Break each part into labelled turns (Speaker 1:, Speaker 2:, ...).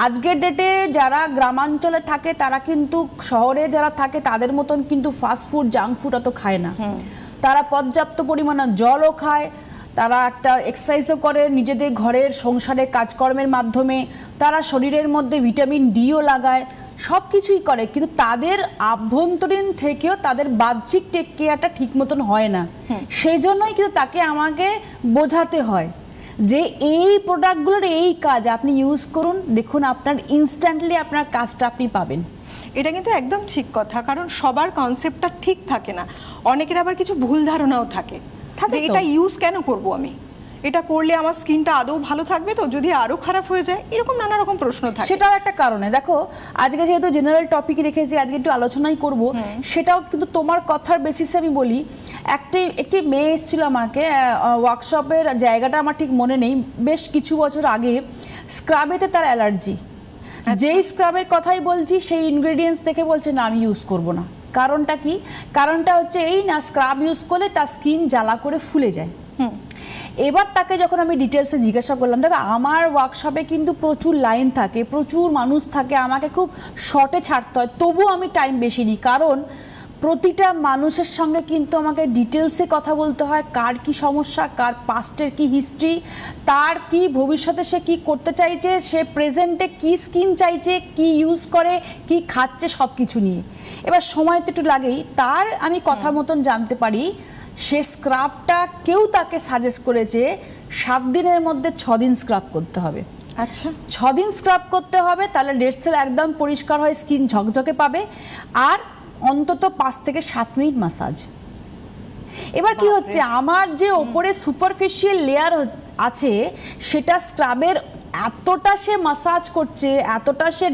Speaker 1: আজকের ডেটে যারা গ্রামাঞ্চলে থাকে তারা কিন্তু শহরে যারা থাকে তাদের মতন কিন্তু ফাস্ট ফুড জাঙ্ক ফুড অত খায় না। তারা পর্যাপ্ত পরিমাণে জলও খায়, তারা একটা এক্সারসাইজও করে নিজেদের ঘরের সংসারের কাজকর্মের মাধ্যমে, তারা শরীরের মধ্যে ভিটামিন ডিও লাগায়, সব কিছুই করে, কিন্তু তাদের আভ্যন্তরীণ থেকেও তাদের বাহ্যিক টেক কেয়ারটা ঠিক মতন হয় না। সেই জন্যই কিন্তু তাকে আমাকে বোঝাতে হয় যে এই প্রোডাক্টগুলোর এই কাজ, আপনি ইউজ করুন, দেখুন আপনার ইনস্ট্যান্টলি আপনার কাজটা আপনি পাবেন।
Speaker 2: এটা কিন্তু একদম ঠিক কথা, কারণ সবার কনসেপ্টটা ঠিক থাকে না। অনেকের আবার কিছু ভুল ধারণাও থাকে যে এটা ইউজ কেন করব আমি, এটা করলে আমার স্কিনটা আদৌ ভালো থাকবে তো, যদি আরো খারাপ হয়ে যায়, এরকম নানা রকম প্রশ্ন থাকে।
Speaker 1: সেটাও একটা কারণে দেখো, আজকে যেহেতু জেনারেল টপিক রেখেছি, আজকে একটু আলোচনাই করব, সেটাও কিন্তু তোমার কথার বেসিসে আমি বলি। একটি মেয়ে এসেছিল আমাকে ওয়ার্কশপের, জায়গাটা আমার ঠিক মনে নেই, বেশ কিছু বছর আগে। স্ক্রাবেতে তার অ্যালার্জি, যেই স্ক্রাবের কথাই বলছি সেই ইনগ্রেডিয়েন্টস দেখে বলছে না আমি ইউজ করব না। কারণটা কি? কারণটা হচ্ছে এই না, স্ক্রাব ইউজ করলে তার স্কিন জ্বালা করে ফুলে যায়। এবার তাকে যখন আমি ডিটেলসে জিজ্ঞাসা করলাম, দেখো আমার ওয়ার্কশপে কিন্তু প্রচুর লাইন থাকে, প্রচুর মানুষ থাকে, আমাকে খুব শর্টে ছাড়তে হয়, তবুও আমি টাইম বেশি নিই, কারণ প্রতিটা মানুষের সঙ্গে কিন্তু আমাকে ডিটেলসে কথা বলতে হয়, কার কি সমস্যা, কার পাস্টের কি হিস্ট্রি, তার কি ভবিষ্যতে সে কি করতে চাইছে, সে প্রেজেন্টে কি স্কিন চাইছে, কি ইউজ করে, কি খাচ্ছে, সব কিছু নিয়ে। এবার সময় তো একটু লাগেই, তার আমি কথা মতন জানতে পারি সে স্ক্রাবটা কেউ তাকে সাজেস্ট করেছে 7 দিনের মধ্যে 6 দিন স্ক্রাব করতে হবে।
Speaker 2: আচ্ছা,
Speaker 1: 6 দিন স্ক্রাব করতে হবে, তাহলে ডেড সেল একদম পরিষ্কার হয়, স্কিন ঝকঝকে পাবে, আর অন্তত 5 থেকে 7 মিনিট মাসাজ। এবার কি হচ্ছে, আমার যে ওপরে সুপারফিশিয়াল লেয়ার আছে সেটা স্ক্রাবের এতটা সে মাসাজ করছে, এতটা সে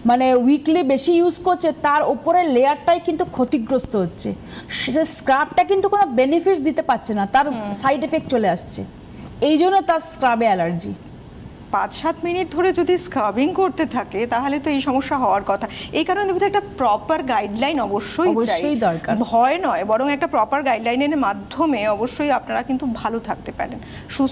Speaker 1: মানে উইকলি বেশি ইউজ করছে, তার উপরের লেয়ারটাই কিন্তু ক্ষতিগ্রস্ত হচ্ছে। সে স্ক্রাবটা কিন্তু কোনো বেনিফিটস দিতে পারছে না, তার সাইড এফেক্ট চলে আসছে, এই জন্য তার স্ক্রাবে অ্যালার্জি।
Speaker 2: 5-7 মিনিট ধরে যদি স্ক্রাবিং করতে থাকে তাহলে তো এই সমস্যা হওয়ার কথা। এই কারণে একটা প্রপার গাইডলাইন অবশ্যই
Speaker 1: দরকার,
Speaker 2: ভয় নয়, বরং একটা প্রপার গাইডলাইনের মাধ্যমে অবশ্যই আপনারা কিন্তু ভালো থাকতে পারেন, সুস্থ